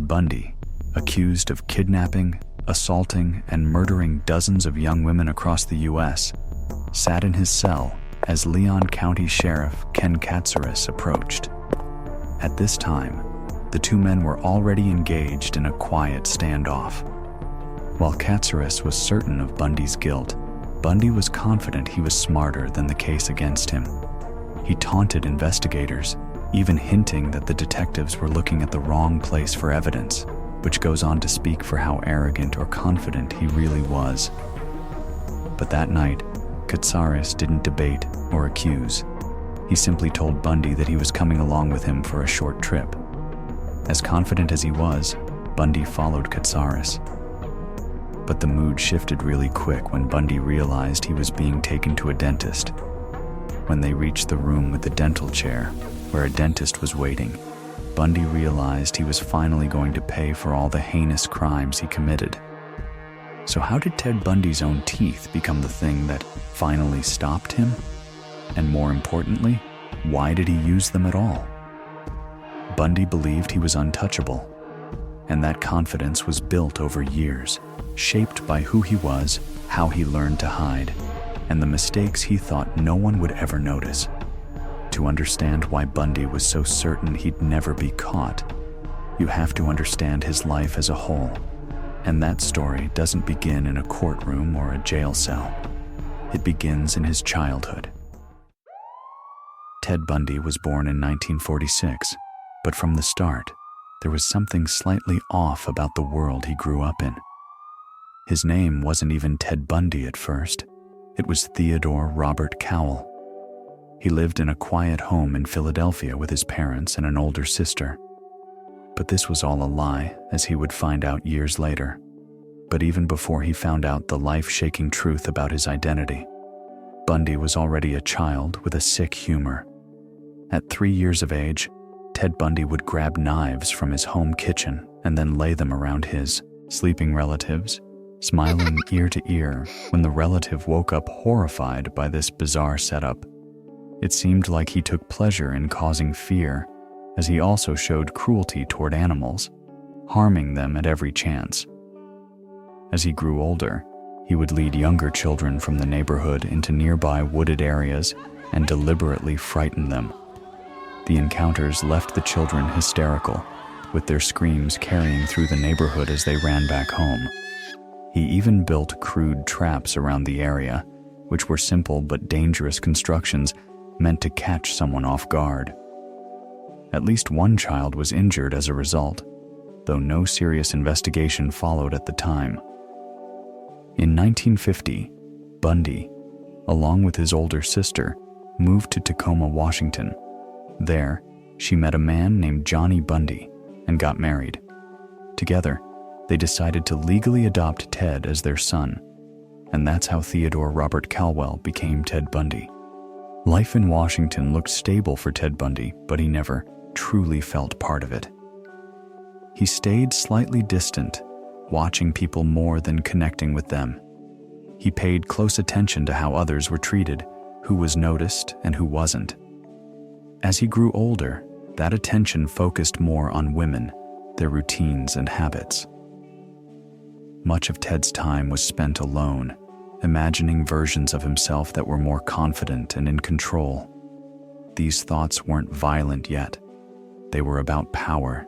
Ted Bundy, accused of kidnapping, assaulting, and murdering dozens of young women across the U.S., sat in his cell as Leon County Sheriff Ken Katsaris approached. At this time, the two men were already engaged in a quiet standoff. While Katsaris was certain of Bundy's guilt, Bundy was confident he was smarter than the case against him. He taunted investigators, even hinting that the detectives were looking at the wrong place for evidence, which goes on to speak for how arrogant or confident he really was. But that night, Katsaris didn't debate or accuse. He simply told Bundy that he was coming along with him for a short trip. As confident as he was, Bundy followed Katsaris. But the mood shifted really quick when Bundy realized he was being taken to a dentist. When they reached the room with the dental chair, where a dentist was waiting, Bundy realized he was finally going to pay for all the heinous crimes he committed. So how did Ted Bundy's own teeth become the thing that finally stopped him? And more importantly, why did he use them at all? Bundy believed he was untouchable, and that confidence was built over years, shaped by who he was, how he learned to hide, and the mistakes he thought no one would ever notice. To understand why Bundy was so certain he'd never be caught, you have to understand his life as a whole. And that story doesn't begin in a courtroom or a jail cell. It begins in his childhood. Ted Bundy was born in 1946, but from the start, there was something slightly off about the world he grew up in. His name wasn't even Ted Bundy at first. It was Theodore Robert Cowell. He lived in a quiet home in Philadelphia with his parents and an older sister. But this was all a lie, as he would find out years later. But even before he found out the life-shaking truth about his identity, Bundy was already a child with a sick humor. At 3 years of age, Ted Bundy would grab knives from his home kitchen and then lay them around his sleeping relatives, smiling ear to ear when the relative woke up horrified by this bizarre setup. It seemed like he took pleasure in causing fear, as he also showed cruelty toward animals, harming them at every chance. As he grew older, he would lead younger children from the neighborhood into nearby wooded areas and deliberately frighten them. The encounters left the children hysterical, with their screams carrying through the neighborhood as they ran back home. He even built crude traps around the area, which were simple but dangerous constructions meant to catch someone off guard. At least one child was injured as a result, though no serious investigation followed at the time. In 1950, Bundy, along with his older sister, moved to Tacoma, Washington. There, she met a man named Johnny Bundy and got married. Together, they decided to legally adopt Ted as their son, and that's how Theodore Robert Cowell became Ted Bundy. Life in Washington looked stable for Ted Bundy, but he never truly felt part of it. He stayed slightly distant, watching people more than connecting with them. He paid close attention to how others were treated, who was noticed and who wasn't. As he grew older, that attention focused more on women, their routines and habits. Much of Ted's time was spent alone, imagining versions of himself that were more confident and in control. These thoughts weren't violent yet. They were about power.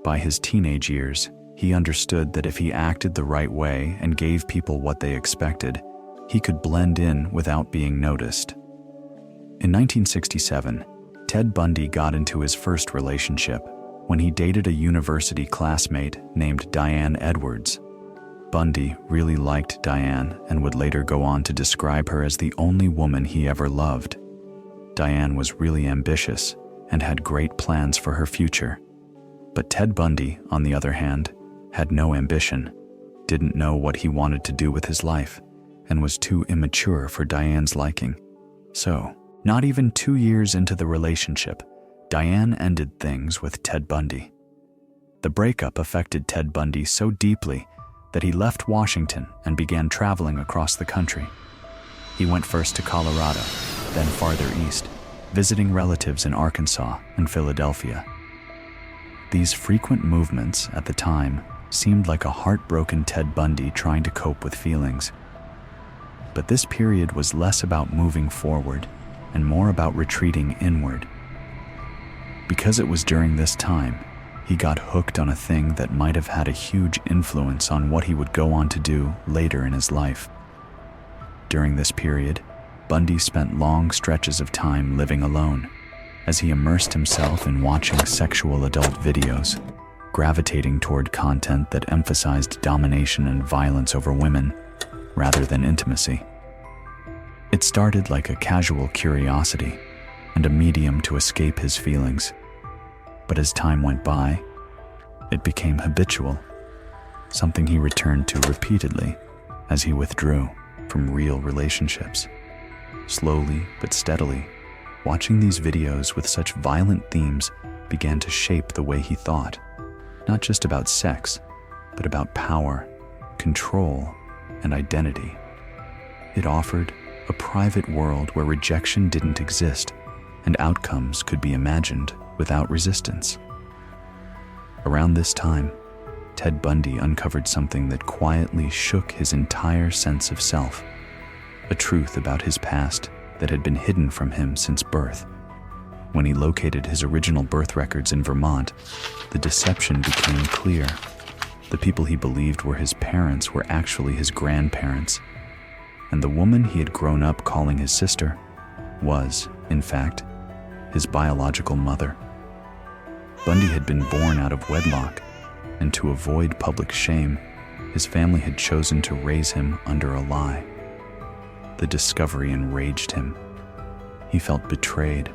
By his teenage years, he understood that if he acted the right way and gave people what they expected, he could blend in without being noticed. In 1967, Ted Bundy got into his first relationship when he dated a university classmate named Diane Edwards. Bundy really liked Diane and would later go on to describe her as the only woman he ever loved. Diane was really ambitious and had great plans for her future. But Ted Bundy, on the other hand, had no ambition, didn't know what he wanted to do with his life, and was too immature for Diane's liking. So, not even 2 years into the relationship, Diane ended things with Ted Bundy. The breakup affected Ted Bundy so deeply that he left Washington and began traveling across the country. He went first to Colorado, then farther east, visiting relatives in Arkansas and Philadelphia. These frequent movements at the time seemed like a heartbroken Ted Bundy trying to cope with feelings. But this period was less about moving forward and more about retreating inward. Because it was during this time, he got hooked on a thing that might have had a huge influence on what he would go on to do later in his life. During this period, Bundy spent long stretches of time living alone, as he immersed himself in watching sexual adult videos, gravitating toward content that emphasized domination and violence over women rather than intimacy. It started like a casual curiosity and a medium to escape his feelings. But as time went by, it became habitual, something he returned to repeatedly as he withdrew from real relationships. Slowly but steadily, watching these videos with such violent themes began to shape the way he thought, not just about sex, but about power, control, and identity. It offered a private world where rejection didn't exist and outcomes could be imagined without resistance. Around this time, Ted Bundy uncovered something that quietly shook his entire sense of self, a truth about his past that had been hidden from him since birth. When he located his original birth records in Vermont, the deception became clear. The people he believed were his parents were actually his grandparents, and the woman he had grown up calling his sister was, in fact, his biological mother. Bundy had been born out of wedlock, and to avoid public shame, his family had chosen to raise him under a lie. The discovery enraged him. He felt betrayed,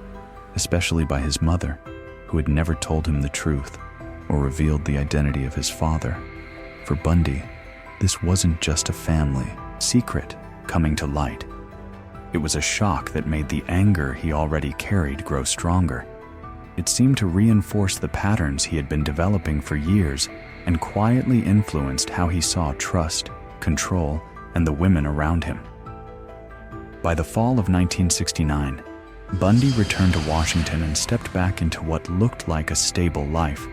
especially by his mother, who had never told him the truth or revealed the identity of his father. For Bundy, this wasn't just a family secret coming to light. It was a shock that made the anger he already carried grow stronger. It seemed to reinforce the patterns he had been developing for years and quietly influenced how he saw trust, control, and the women around him. By the fall of 1969, Bundy returned to Washington and stepped back into what looked like a stable life.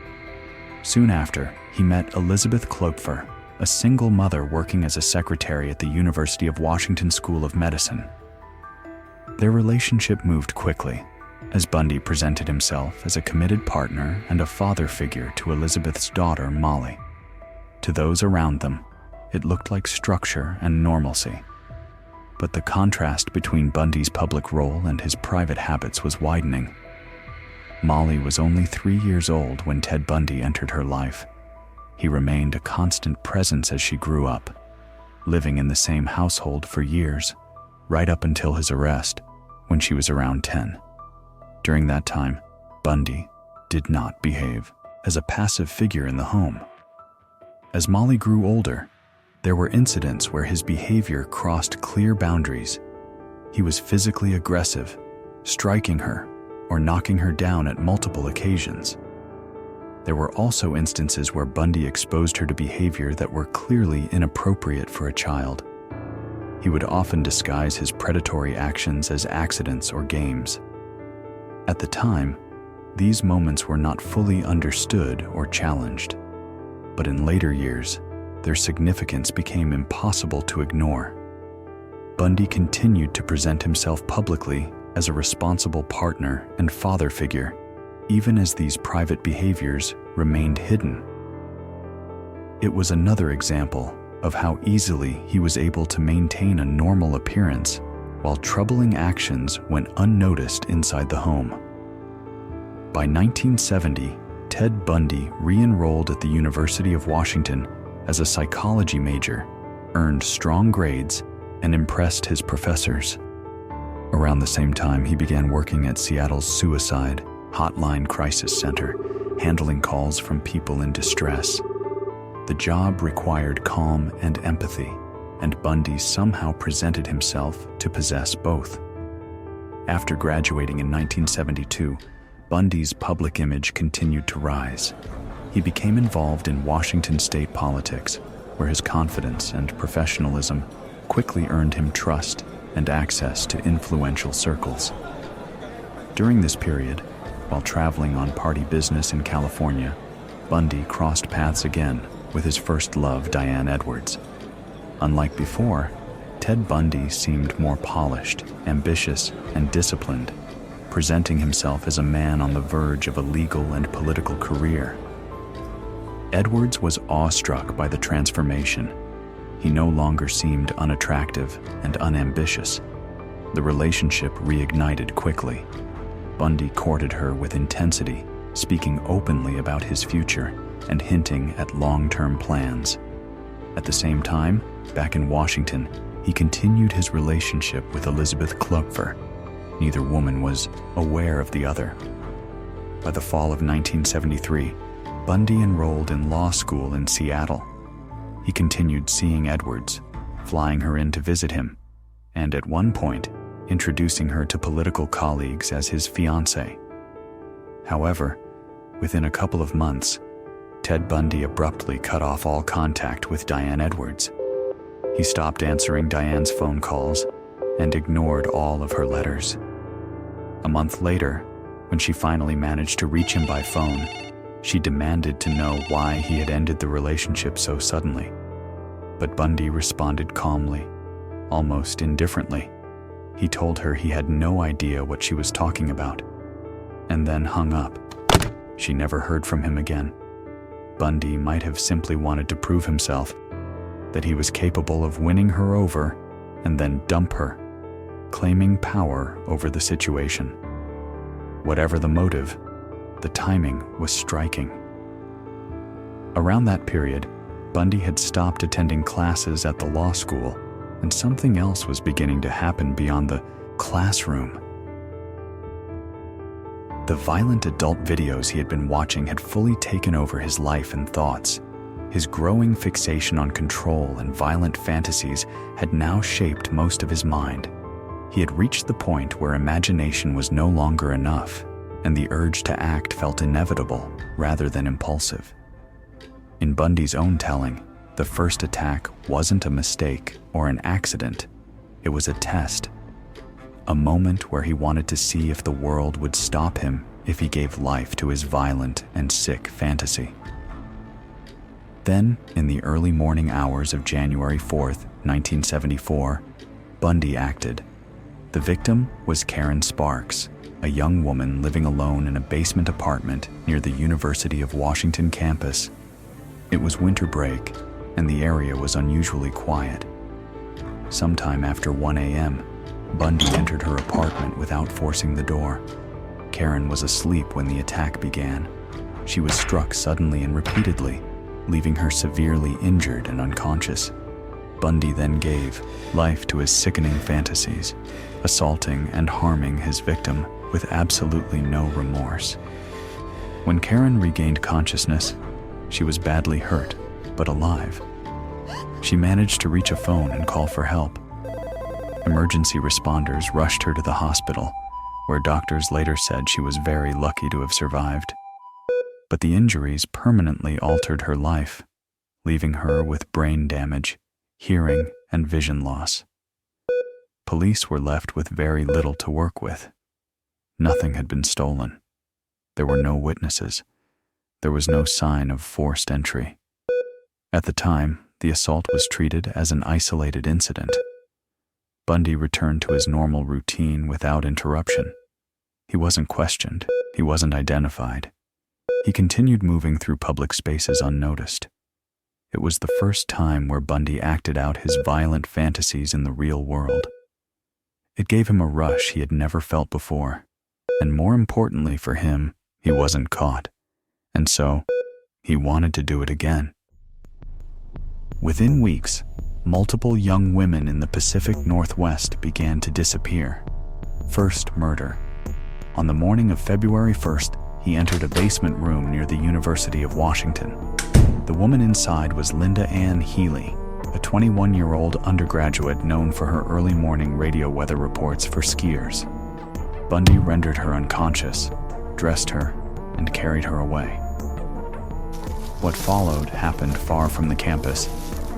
Soon after, he met Elizabeth Klopfer, a single mother working as a secretary at the University of Washington School of Medicine. Their relationship moved quickly, as Bundy presented himself as a committed partner and a father figure to Elizabeth's daughter, Molly. To those around them, it looked like structure and normalcy. But the contrast between Bundy's public role and his private habits was widening. Molly was only 3 years old when Ted Bundy entered her life. He remained a constant presence as she grew up, living in the same household for years, right up until his arrest, when she was around 10. During that time, Bundy did not behave as a passive figure in the home. As Molly grew older, there were incidents where his behavior crossed clear boundaries. He was physically aggressive, striking her or knocking her down at multiple occasions. There were also instances where Bundy exposed her to behavior that were clearly inappropriate for a child. He would often disguise his predatory actions as accidents or games. At the time, these moments were not fully understood or challenged, but in later years, their significance became impossible to ignore. Bundy continued to present himself publicly as a responsible partner and father figure, even as these private behaviors remained hidden. It was another example of how easily he was able to maintain a normal appearance while troubling actions went unnoticed inside the home. By 1970, Ted Bundy re-enrolled at the University of Washington as a psychology major, earned strong grades, and impressed his professors. Around the same time, he began working at Seattle's Suicide Hotline Crisis Center, handling calls from people in distress. The job required calm and empathy, and Bundy somehow presented himself to possess both. After graduating in 1972, Bundy's public image continued to rise. He became involved in Washington state politics, where his confidence and professionalism quickly earned him trust and access to influential circles. During this period, while traveling on party business in California, Bundy crossed paths again with his first love, Diane Edwards. Unlike before, Ted Bundy seemed more polished, ambitious, and disciplined, presenting himself as a man on the verge of a legal and political career. Edwards was awestruck by the transformation. He no longer seemed unattractive and unambitious. The relationship reignited quickly. Bundy courted her with intensity, speaking openly about his future and hinting at long-term plans. At the same time, back in Washington, he continued his relationship with Elizabeth Kloepfer. Neither woman was aware of the other. By the fall of 1973, Bundy enrolled in law school in Seattle. He continued seeing Edwards, flying her in to visit him, and at one point, introducing her to political colleagues as his fiancée. However, within a couple of months, Ted Bundy abruptly cut off all contact with Diane Edwards. He stopped answering Diane's phone calls and ignored all of her letters. A month later, when she finally managed to reach him by phone, she demanded to know why he had ended the relationship so suddenly. But Bundy responded calmly, almost indifferently. He told her he had no idea what she was talking about, and then hung up. She never heard from him again. Bundy might have simply wanted to prove himself, that he was capable of winning her over and then dump her, claiming power over the situation. Whatever the motive, the timing was striking. Around that period, Bundy had stopped attending classes at the law school, and something else was beginning to happen beyond the classroom. The violent adult videos he had been watching had fully taken over his life and thoughts. His growing fixation on control and violent fantasies had now shaped most of his mind. He had reached the point where imagination was no longer enough, and the urge to act felt inevitable rather than impulsive. In Bundy's own telling, the first attack wasn't a mistake or an accident. It was a test. A moment where he wanted to see if the world would stop him if he gave life to his violent and sick fantasy. Then, in the early morning hours of January 4th, 1974, Bundy acted. The victim was Karen Sparks, a young woman living alone in a basement apartment near the University of Washington campus. It was winter break, and the area was unusually quiet. Sometime after 1 a.m., Bundy entered her apartment without forcing the door. Karen was asleep when the attack began. She was struck suddenly and repeatedly, leaving her severely injured and unconscious. Bundy then gave life to his sickening fantasies, assaulting and harming his victim with absolutely no remorse. When Karen regained consciousness, she was badly hurt, but alive. She managed to reach a phone and call for help. Emergency responders rushed her to the hospital, where doctors later said she was very lucky to have survived. But the injuries permanently altered her life, leaving her with brain damage, hearing, and vision loss. Police were left with very little to work with. Nothing had been stolen. There were no witnesses. There was no sign of forced entry. At the time, the assault was treated as an isolated incident. Bundy returned to his normal routine without interruption. He wasn't questioned. He wasn't identified. He continued moving through public spaces unnoticed. It was the first time where Bundy acted out his violent fantasies in the real world. It gave him a rush he had never felt before, and more importantly for him, he wasn't caught, and so he wanted to do it again. Within weeks, multiple young women in the Pacific Northwest began to disappear. First, murder. On the morning of February 1st, he entered a basement room near the University of Washington. The woman inside was Linda Ann Healy, a 21-year-old undergraduate known for her early morning radio weather reports for skiers. Bundy rendered her unconscious, dressed her, and carried her away. What followed happened far from the campus,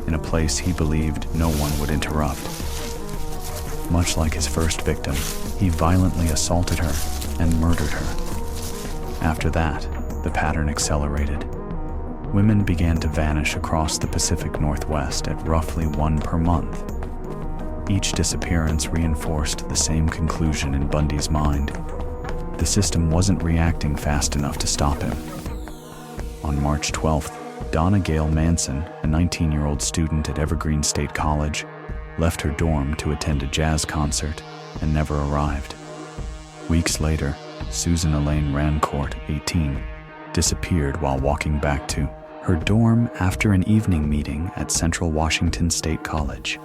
in a place he believed no one would interrupt. Much like his first victim, he violently assaulted her and murdered her. After that, the pattern accelerated. women began to vanish across the Pacific Northwest at roughly one per month. Each disappearance reinforced the same conclusion in Bundy's mind. The system wasn't reacting fast enough to stop him. On March 12th, Donna Gail Manson, a 19-year-old student at Evergreen State College, left her dorm to attend a jazz concert and never arrived. Weeks later, Susan Elaine Rancourt, 18, disappeared while walking back to her dorm after an evening meeting at Central Washington State College.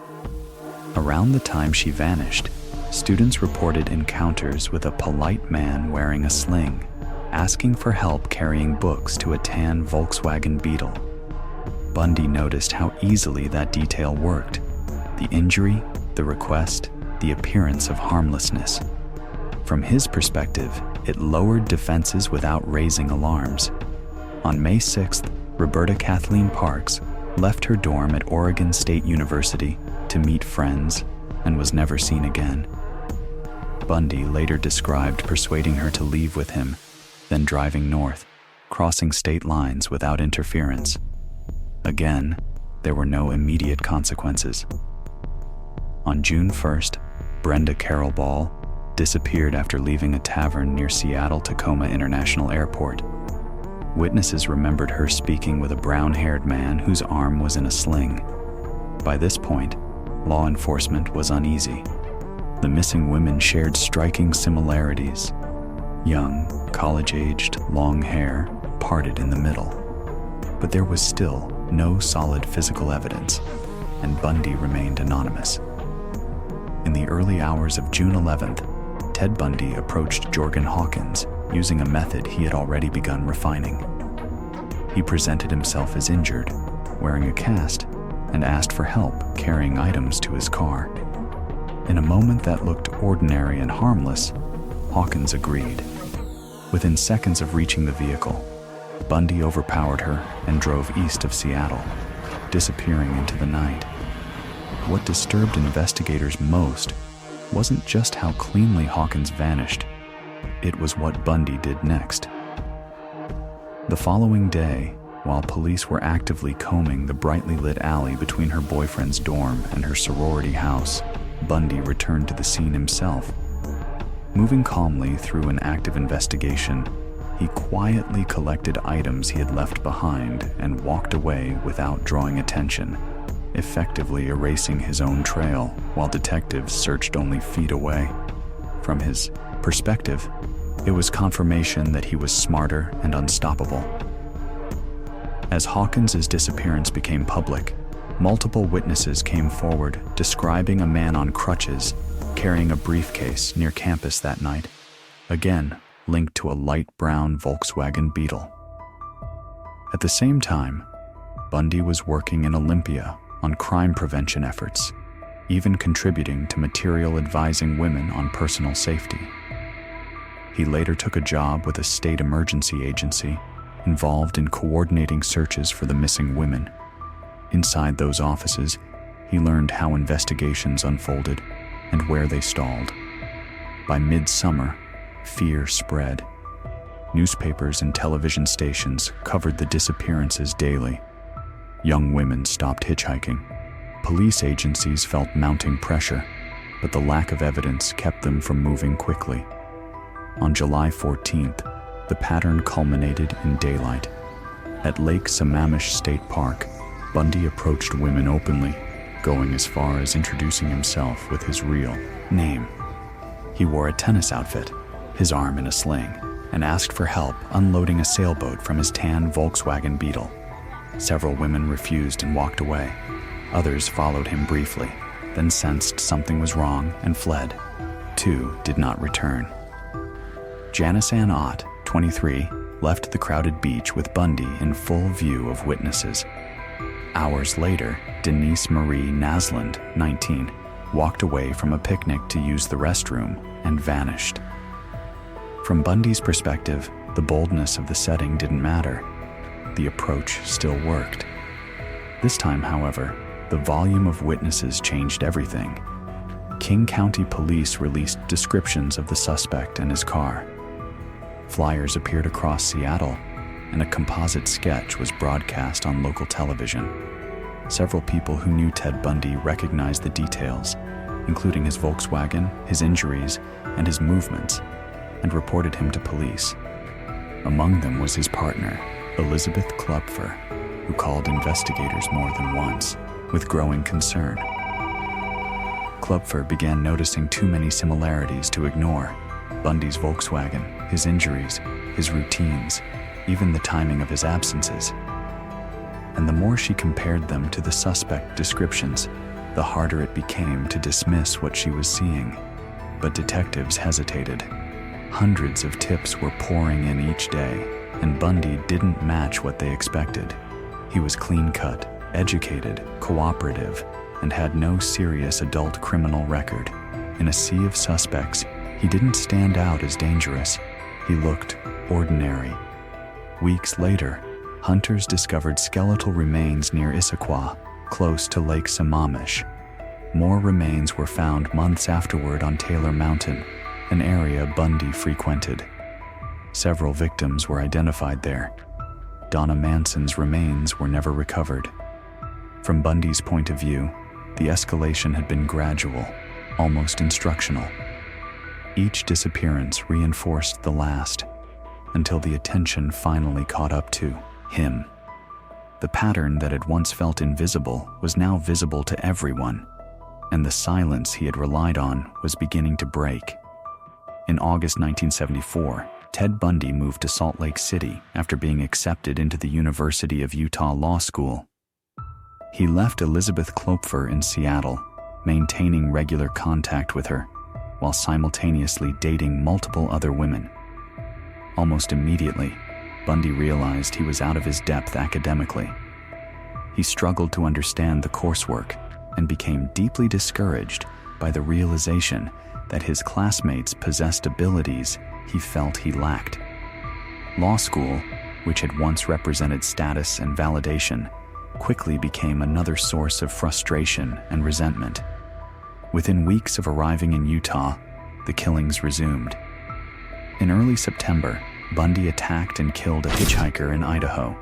Around the time she vanished, students reported encounters with a polite man wearing a sling, asking for help carrying books to a tan Volkswagen Beetle. Bundy noticed how easily that detail worked: the injury, the request, the appearance of harmlessness. From his perspective, it lowered defenses without raising alarms. On May 6th, Roberta Kathleen Parks left her dorm at Oregon State University to meet friends and was never seen again. Bundy later described persuading her to leave with him, then driving north, crossing state lines without interference. Again, there were no immediate consequences. On June 1st, Brenda Carroll Ball disappeared after leaving a tavern near Seattle-Tacoma International Airport. Witnesses remembered her speaking with a brown-haired man whose arm was in a sling. By this point, law enforcement was uneasy. The missing women shared striking similarities: young, college-aged, long hair, parted in the middle. But there was still no solid physical evidence, and Bundy remained anonymous. In the early hours of June 11th, Ted Bundy approached Jorgen Hawkins using a method he had already begun refining. He presented himself as injured, wearing a cast, and asked for help carrying items to his car. In a moment that looked ordinary and harmless, Hawkins agreed. Within seconds of reaching the vehicle, Bundy overpowered her and drove east of Seattle, disappearing into the night. What disturbed investigators most wasn't just how cleanly Hawkins vanished, it was what Bundy did next. The following day, while police were actively combing the brightly lit alley between her boyfriend's dorm and her sorority house, Bundy returned to the scene himself. Moving calmly through an active investigation, he quietly collected items he had left behind and walked away without drawing attention, effectively erasing his own trail while detectives searched only feet away. From his perspective, it was confirmation that he was smarter and unstoppable. As Hawkins's disappearance became public, multiple witnesses came forward describing a man on crutches carrying a briefcase near campus that night, again linked to a light brown Volkswagen Beetle. At the same time, Bundy was working in Olympia on crime prevention efforts, even contributing to material advising women on personal safety. He later took a job with a state emergency agency involved in coordinating searches for the missing women. Inside those offices, he learned how investigations unfolded and where they stalled. By mid-summer, fear spread. Newspapers and television stations covered the disappearances daily. Young women stopped hitchhiking. Police agencies felt mounting pressure, but the lack of evidence kept them from moving quickly. On July 14th, the pattern culminated in daylight. At Lake Sammamish State Park, Bundy approached women openly, going as far as introducing himself with his real name. He wore a tennis outfit, his arm in a sling, and asked for help unloading a sailboat from his tan Volkswagen Beetle. Several women refused and walked away. Others followed him briefly, then sensed something was wrong and fled. 2 did not return. Janice Ann Ott, 23, left the crowded beach with Bundy in full view of witnesses. Hours later, Denise Marie Nasland, 19, walked away from a picnic to use the restroom and vanished. From Bundy's perspective, the boldness of the setting didn't matter. The approach still worked. This time, however, the volume of witnesses changed everything. King County Police released descriptions of the suspect and his car. Flyers appeared across Seattle, and a composite sketch was broadcast on local television. Several people who knew Ted Bundy recognized the details, including his Volkswagen, his injuries, and his movements, and reported him to police. Among them was his partner, Elizabeth Klopfer, who called investigators more than once, with growing concern. Klopfer began noticing too many similarities to ignore: Bundy's Volkswagen, his injuries, his routines, even the timing of his absences. And the more she compared them to the suspect descriptions, the harder it became to dismiss what she was seeing. But detectives hesitated. Hundreds of tips were pouring in each day, and Bundy didn't match what they expected. He was clean-cut, educated, cooperative, and had no serious adult criminal record. In a sea of suspects, he didn't stand out as dangerous. He looked ordinary. Weeks later, hunters discovered skeletal remains near Issaquah, close to Lake Sammamish. More remains were found months afterward on Taylor Mountain, an area Bundy frequented. Several victims were identified there. Donna Manson's remains were never recovered. From Bundy's point of view, the escalation had been gradual, almost instructional. Each disappearance reinforced the last, until the attention finally caught up to him. The pattern that had once felt invisible was now visible to everyone, and the silence he had relied on was beginning to break. In August 1974, Ted Bundy moved to Salt Lake City after being accepted into the University of Utah Law School. He left Elizabeth Klopfer in Seattle, maintaining regular contact with her, while simultaneously dating multiple other women. Almost immediately, Bundy realized he was out of his depth academically. He struggled to understand the coursework and became deeply discouraged by the realization that his classmates possessed abilities he felt he lacked. Law school, which had once represented status and validation, quickly became another source of frustration and resentment. Within weeks of arriving in Utah, the killings resumed. In early September, Bundy attacked and killed a hitchhiker in Idaho.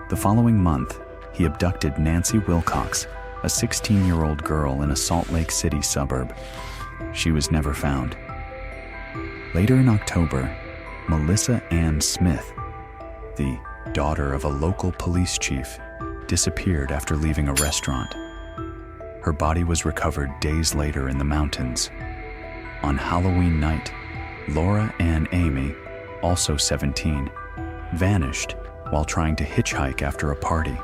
The following month, he abducted Nancy Wilcox, a 16-year-old girl in a Salt Lake City suburb. She was never found. Later in October, Melissa Ann Smith, the daughter of a local police chief, disappeared after leaving a restaurant. Her body was recovered days later in the mountains. On Halloween night, Laura Ann Amy, also 17, vanished while trying to hitchhike after a party.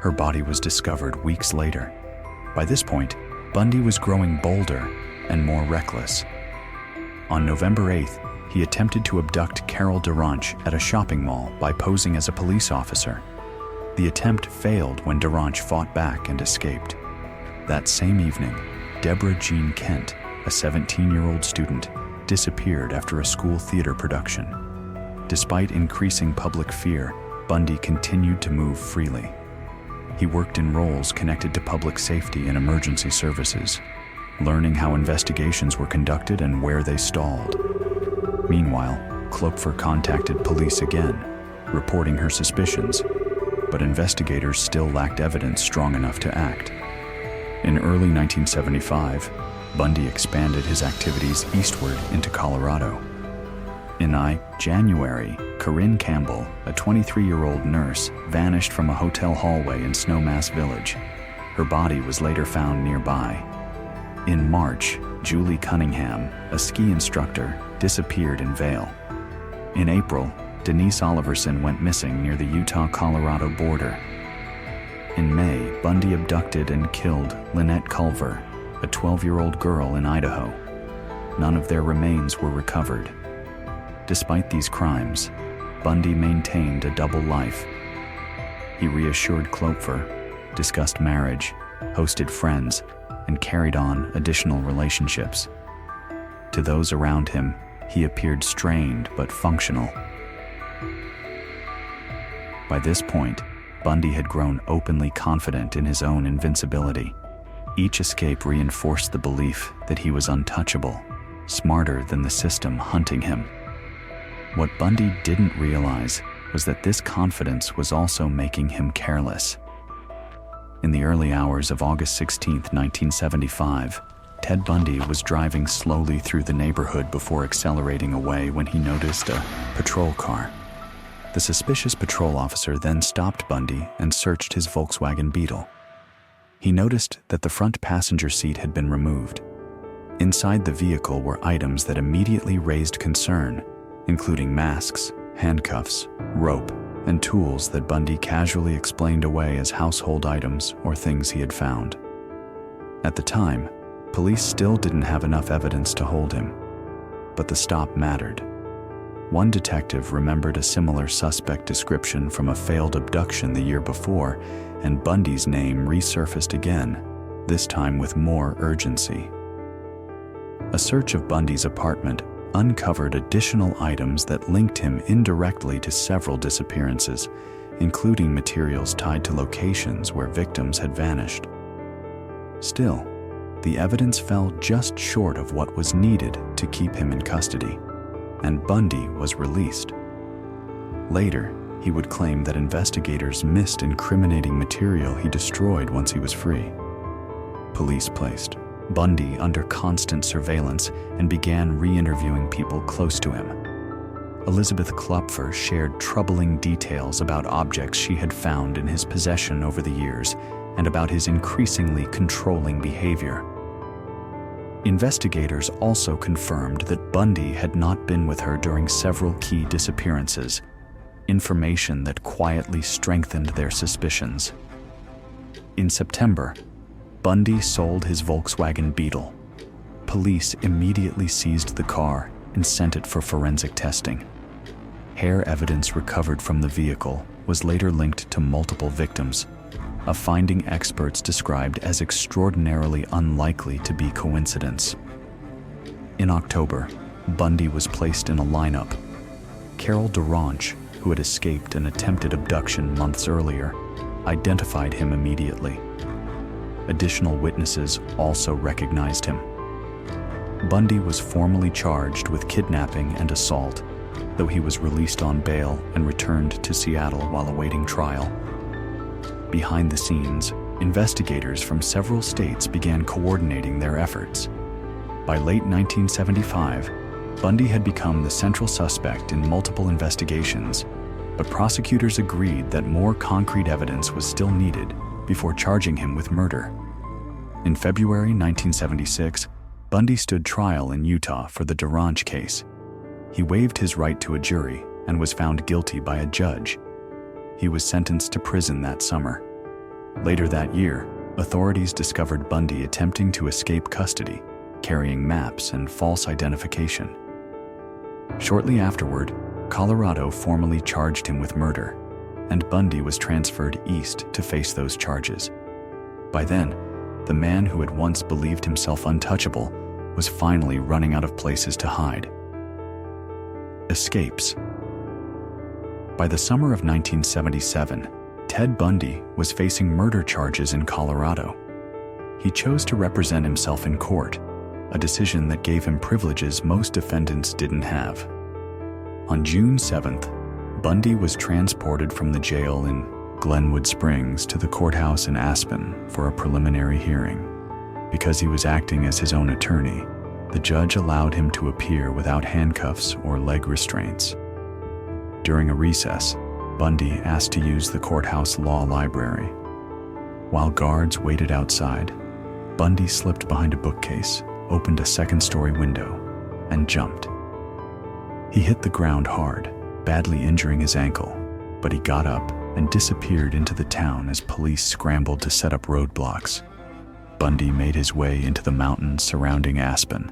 Her body was discovered weeks later. By this point, Bundy was growing bolder and more reckless. On November 8th, he attempted to abduct Carol DeRanche at a shopping mall by posing as a police officer. The attempt failed when DeRanche fought back and escaped. That same evening, Deborah Jean Kent, a 17-year-old student, disappeared after a school theater production. Despite increasing public fear, Bundy continued to move freely. He worked in roles connected to public safety and emergency services, learning how investigations were conducted and where they stalled. Meanwhile, Klopfer contacted police again, reporting her suspicions, but investigators still lacked evidence strong enough to act. In early 1975, Bundy expanded his activities eastward into Colorado. In January, Corinne Campbell, a 23-year-old nurse, vanished from a hotel hallway in Snowmass Village. Her body was later found nearby. In March, Julie Cunningham, a ski instructor, disappeared in Vail. In April, Denise Oliverson went missing near the Utah-Colorado border. In May, Bundy abducted and killed Lynette Culver, a 12-year-old girl in Idaho. None of their remains were recovered. Despite these crimes, Bundy maintained a double life. He reassured Klopfer, discussed marriage, hosted friends, and carried on additional relationships. To those around him, he appeared strained but functional. By this point, Bundy had grown openly confident in his own invincibility. Each escape reinforced the belief that he was untouchable, smarter than the system hunting him. What Bundy didn't realize was that this confidence was also making him careless. In the early hours of August 16, 1975, Ted Bundy was driving slowly through the neighborhood before accelerating away when he noticed a patrol car. The suspicious patrol officer then stopped Bundy and searched his Volkswagen Beetle. He noticed that the front passenger seat had been removed. Inside the vehicle were items that immediately raised concern, including masks, handcuffs, rope, and tools that Bundy casually explained away as household items or things he had found. At the time, police still didn't have enough evidence to hold him, but the stop mattered. One detective remembered a similar suspect description from a failed abduction the year before, and Bundy's name resurfaced again, this time with more urgency. A search of Bundy's apartment uncovered additional items that linked him indirectly to several disappearances, including materials tied to locations where victims had vanished. Still, the evidence fell just short of what was needed to keep him in custody, and Bundy was released. Later, he would claim that investigators missed incriminating material he destroyed once he was free. Police placed Bundy under constant surveillance and began re-interviewing people close to him. Elizabeth Klopfer shared troubling details about objects she had found in his possession over the years and about his increasingly controlling behavior. Investigators also confirmed that Bundy had not been with her during several key disappearances, information that quietly strengthened their suspicions. In September, Bundy sold his Volkswagen Beetle. Police immediately seized the car and sent it for forensic testing. Hair evidence recovered from the vehicle was later linked to multiple victims, a finding experts described as extraordinarily unlikely to be coincidence. In October, Bundy was placed in a lineup. Carol DeRanche, who had escaped an attempted abduction months earlier, identified him immediately. Additional witnesses also recognized him. Bundy was formally charged with kidnapping and assault, though he was released on bail and returned to Seattle while awaiting trial. Behind the scenes, investigators from several states began coordinating their efforts. By late 1975, Bundy had become the central suspect in multiple investigations, but prosecutors agreed that more concrete evidence was still needed before charging him with murder. In February 1976, Bundy stood trial in Utah for the DeRanche case. He waived his right to a jury and was found guilty by a judge. He was sentenced to prison that summer. Later that year, authorities discovered Bundy attempting to escape custody, carrying maps and false identification. Shortly afterward, Colorado formally charged him with murder, and Bundy was transferred east to face those charges. By then, the man who had once believed himself untouchable was finally running out of places to hide. Escapes. By the summer of 1977, Ted Bundy was facing murder charges in Colorado. He chose to represent himself in court, a decision that gave him privileges most defendants didn't have. On June 7th, Bundy was transported from the jail in Glenwood Springs to the courthouse in Aspen for a preliminary hearing. Because he was acting as his own attorney, the judge allowed him to appear without handcuffs or leg restraints. During a recess, Bundy asked to use the courthouse law library. While guards waited outside, Bundy slipped behind a bookcase, opened a second-story window, and jumped. He hit the ground hard, badly injuring his ankle, but he got up and disappeared into the town as police scrambled to set up roadblocks. Bundy made his way into the mountains surrounding Aspen,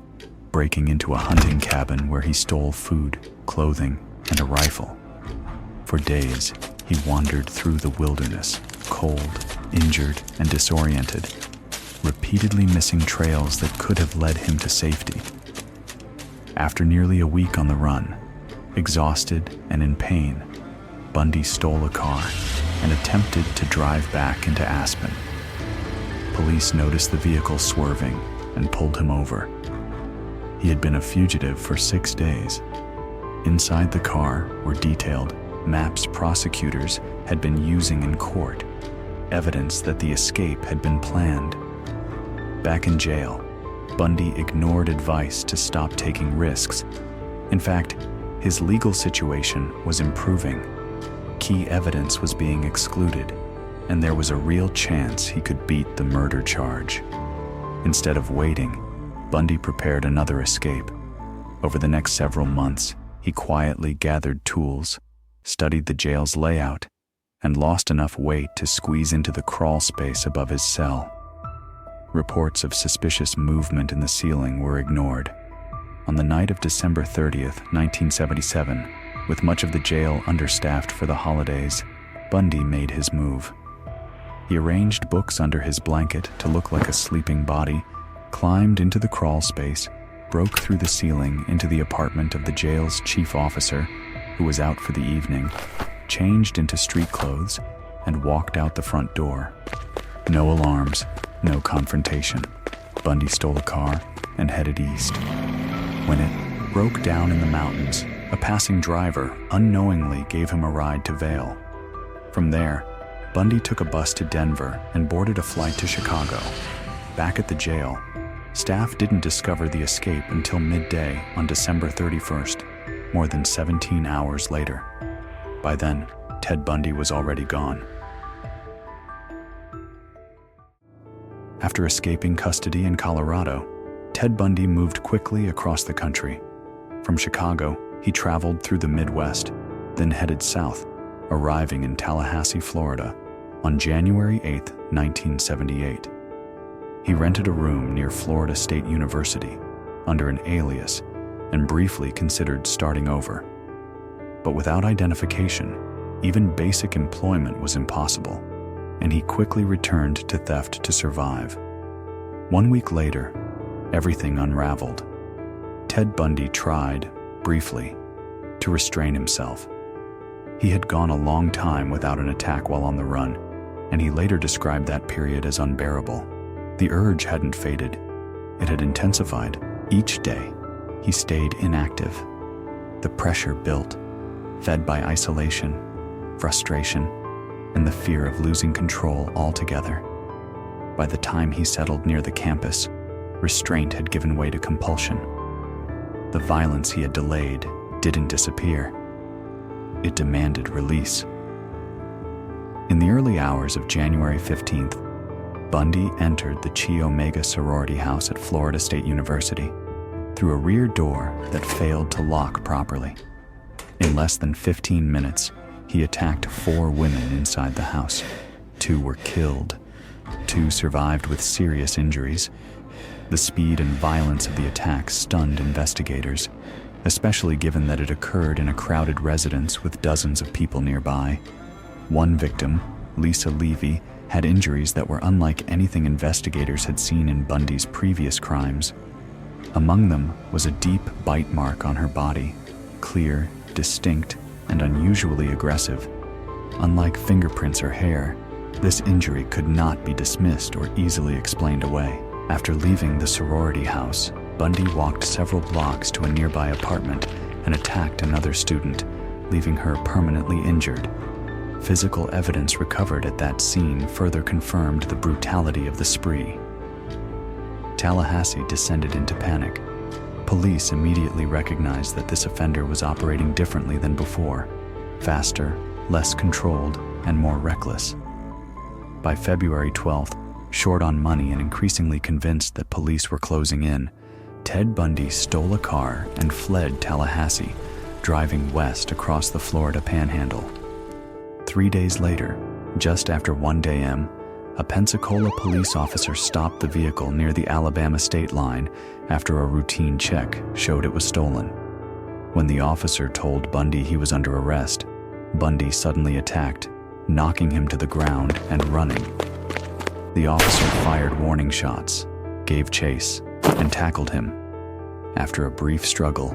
breaking into a hunting cabin where he stole food, clothing, and a rifle. For days, he wandered through the wilderness, cold, injured, and disoriented, repeatedly missing trails that could have led him to safety. After nearly a week on the run, exhausted and in pain, Bundy stole a car and attempted to drive back into Aspen. Police noticed the vehicle swerving and pulled him over. He had been a fugitive for 6 days. Inside the car were detailed, maps prosecutors had been using in court, evidence that the escape had been planned. Back in jail, Bundy ignored advice to stop taking risks. In fact, his legal situation was improving. Key evidence was being excluded, and there was a real chance he could beat the murder charge. Instead of waiting, Bundy prepared another escape. Over the next several months, he quietly gathered tools, studied the jail's layout, and lost enough weight to squeeze into the crawl space above his cell. Reports of suspicious movement in the ceiling were ignored. On the night of December 30th, 1977, with much of the jail understaffed for the holidays, Bundy made his move. He arranged books under his blanket to look like a sleeping body, climbed into the crawl space, broke through the ceiling into the apartment of the jail's chief officer, who was out for the evening, changed into street clothes, and walked out the front door. No alarms, no confrontation. Bundy stole a car and headed east. When it broke down in the mountains, a passing driver unknowingly gave him a ride to Vail. From there, Bundy took a bus to Denver and boarded a flight to Chicago. Back at the jail, staff didn't discover the escape until midday on December 31st, more than 17 hours later. By then, Ted Bundy was already gone. After escaping custody in Colorado, Ted Bundy moved quickly across the country. From Chicago, he traveled through the Midwest, then headed south, arriving in Tallahassee, Florida, on January 8, 1978. He rented a room near Florida State University under an alias and briefly considered starting over. But without identification, even basic employment was impossible, and he quickly returned to theft to survive. 1 week later, everything unraveled. Ted Bundy tried, briefly, to restrain himself. He had gone a long time without an attack while on the run, and he later described that period as unbearable. The urge hadn't faded. It had intensified. Each day, he stayed inactive. The pressure built, fed by isolation, frustration, and the fear of losing control altogether. By the time he settled near the campus, restraint had given way to compulsion. The violence he had delayed didn't disappear. It demanded release. In the early hours of January 15th, Bundy entered the Chi Omega sorority house at Florida State University through a rear door that failed to lock properly. In less than 15 minutes, he attacked 4 women inside the house. 2 were killed. 2 survived with serious injuries. The speed and violence of the attack stunned investigators, especially given that it occurred in a crowded residence with dozens of people nearby. One victim, Lisa Levy, had injuries that were unlike anything investigators had seen in Bundy's previous crimes. Among them was a deep bite mark on her body, clear, distinct, and unusually aggressive. Unlike fingerprints or hair, this injury could not be dismissed or easily explained away. After leaving the sorority house, Bundy walked several blocks to a nearby apartment and attacked another student, leaving her permanently injured. Physical evidence recovered at that scene further confirmed the brutality of the spree. Tallahassee descended into panic. Police immediately recognized that this offender was operating differently than before, faster, less controlled, and more reckless. By February 12th, short on money and increasingly convinced that police were closing in, Ted Bundy stole a car and fled Tallahassee, driving west across the Florida Panhandle. 3 days later, just after 1 a.m., a Pensacola police officer stopped the vehicle near the Alabama state line after a routine check showed it was stolen. When the officer told Bundy he was under arrest, Bundy suddenly attacked, knocking him to the ground and running. The officer fired warning shots, gave chase, and tackled him. After a brief struggle,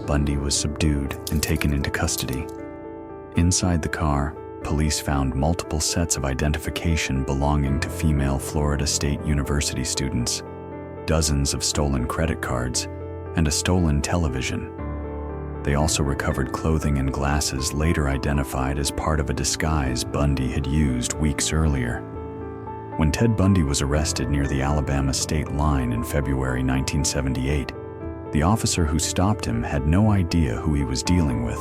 Bundy was subdued and taken into custody. Inside the car, police found multiple sets of identification belonging to female Florida State University students, dozens of stolen credit cards, and a stolen television. They also recovered clothing and glasses later identified as part of a disguise Bundy had used weeks earlier. When Ted Bundy was arrested near the Alabama state line in February 1978, the officer who stopped him had no idea who he was dealing with.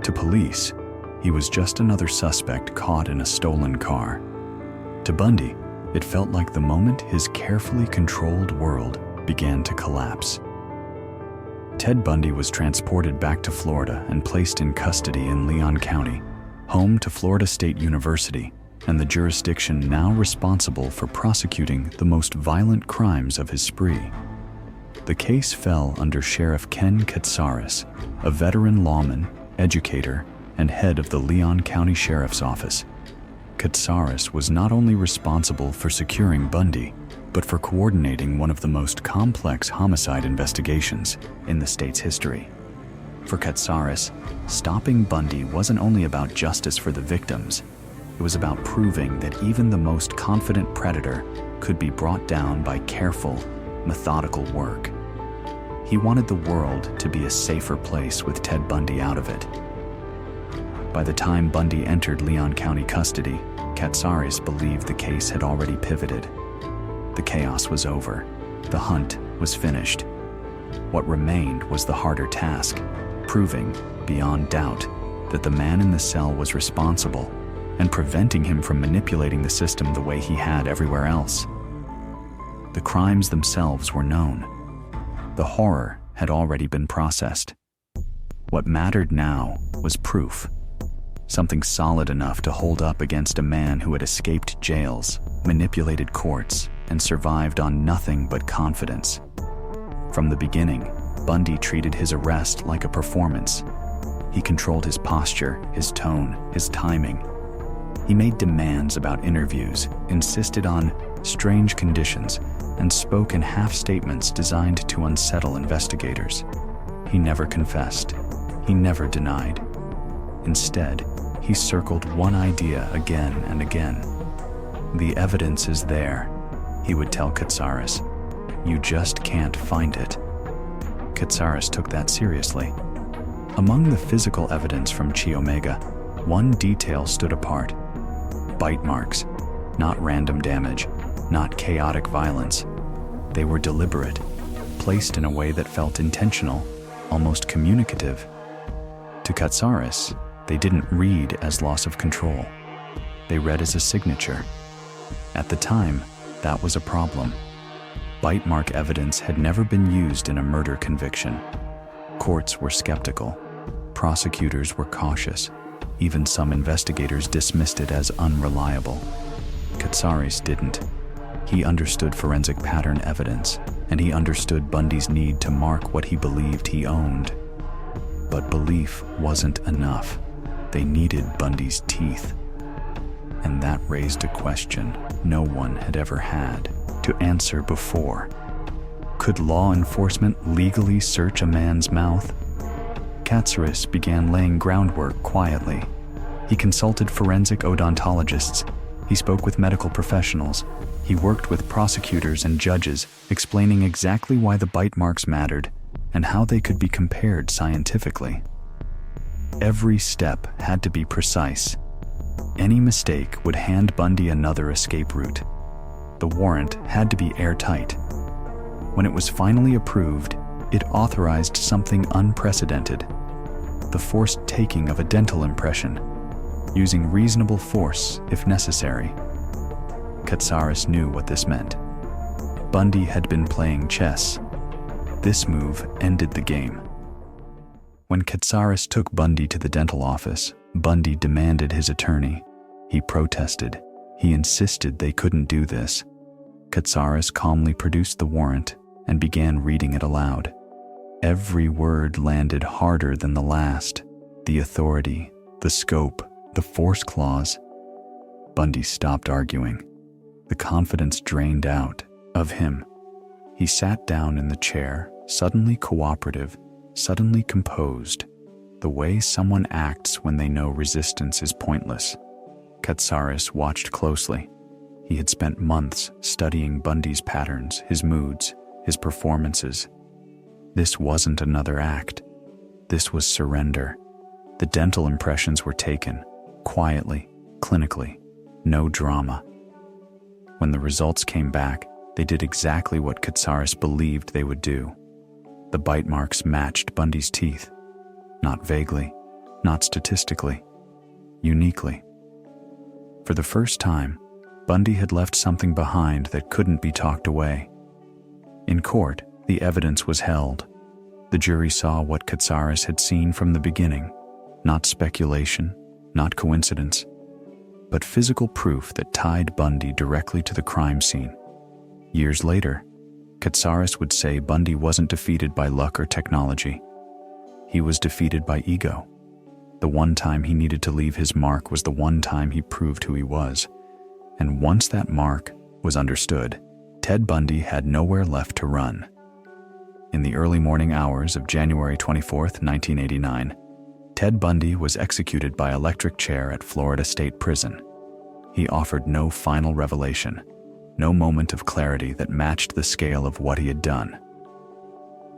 To police, he was just another suspect caught in a stolen car. To Bundy, it felt like the moment his carefully controlled world began to collapse. Ted Bundy was transported back to Florida and placed in custody in Leon County, home to Florida State University, and the jurisdiction now responsible for prosecuting the most violent crimes of his spree. The case fell under Sheriff Ken Katsaris, a veteran lawman, educator, and head of the Leon County Sheriff's Office. Katsaris was not only responsible for securing Bundy, but for coordinating one of the most complex homicide investigations in the state's history. For Katsaris, stopping Bundy wasn't only about justice for the victims, it was about proving that even the most confident predator could be brought down by careful, methodical work. He wanted the world to be a safer place with Ted Bundy out of it. By the time Bundy entered Leon County custody, Katsaris believed the case had already pivoted. The chaos was over. The hunt was finished. What remained was the harder task, proving, beyond doubt, that the man in the cell was responsible and preventing him from manipulating the system the way he had everywhere else. The crimes themselves were known. The horror had already been processed. What mattered now was proof. Something solid enough to hold up against a man who had escaped jails, manipulated courts, and survived on nothing but confidence. From the beginning, Bundy treated his arrest like a performance. He controlled his posture, his tone, his timing. He made demands about interviews, insisted on strange conditions, and spoke in half-statements designed to unsettle investigators. He never confessed. He never denied. Instead, he circled one idea again and again. "The evidence is there," he would tell Katsaris. "You just can't find it." Katsaris took that seriously. Among the physical evidence from Chi Omega, one detail stood apart. Bite marks, not random damage, not chaotic violence. They were deliberate, placed in a way that felt intentional, almost communicative. To Katsaris, they didn't read as loss of control. They read as a signature. At the time, that was a problem. Bite mark evidence had never been used in a murder conviction. Courts were skeptical. Prosecutors were cautious. Even some investigators dismissed it as unreliable. Katsaris didn't. He understood forensic pattern evidence, and he understood Bundy's need to mark what he believed he owned. But belief wasn't enough. They needed Bundy's teeth. And that raised a question no one had ever had to answer before. Could law enforcement legally search a man's mouth? Katsaris began laying groundwork quietly. He consulted forensic odontologists. He spoke with medical professionals. He worked with prosecutors and judges, explaining exactly why the bite marks mattered and how they could be compared scientifically. Every step had to be precise. Any mistake would hand Bundy another escape route. The warrant had to be airtight. When it was finally approved, it authorized something unprecedented: the forced taking of a dental impression, using reasonable force if necessary. Katsaris knew what this meant. Bundy had been playing chess. This move ended the game. When Katsaris took Bundy to the dental office, Bundy demanded his attorney. He protested. He insisted they couldn't do this. Katsaris calmly produced the warrant and began reading it aloud. Every word landed harder than the last. The authority, the scope, the force clause. Bundy stopped arguing. The confidence drained out of him. He sat down in the chair, suddenly cooperative, suddenly composed, the way someone acts when they know resistance is pointless. Katsaris watched closely. He had spent months studying Bundy's patterns, his moods, his performances. This wasn't another act. This was surrender. The dental impressions were taken, quietly, clinically, no drama. When the results came back, they did exactly what Katsaris believed they would do. The bite marks matched Bundy's teeth. Not vaguely, not statistically, uniquely. For the first time, Bundy had left something behind that couldn't be talked away. In court, the evidence was held. The jury saw what Katsaris had seen from the beginning, not speculation, not coincidence, but physical proof that tied Bundy directly to the crime scene. Years later, Katsaris would say Bundy wasn't defeated by luck or technology. He was defeated by ego. The one time he needed to leave his mark was the one time he proved who he was. And once that mark was understood, Ted Bundy had nowhere left to run. In the early morning hours of January 24, 1989, Ted Bundy was executed by electric chair at Florida State Prison. He offered no final revelation, no moment of clarity that matched the scale of what he had done.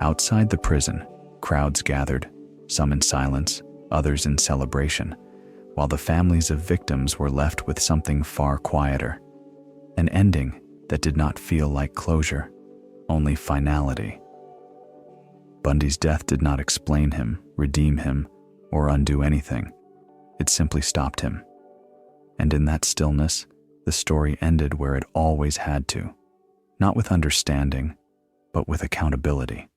Outside the prison, crowds gathered, some in silence, others in celebration, while the families of victims were left with something far quieter, an ending that did not feel like closure, only finality. Bundy's death did not explain him, redeem him, or undo anything. It simply stopped him. And in that stillness, the story ended where it always had to, not with understanding, but with accountability.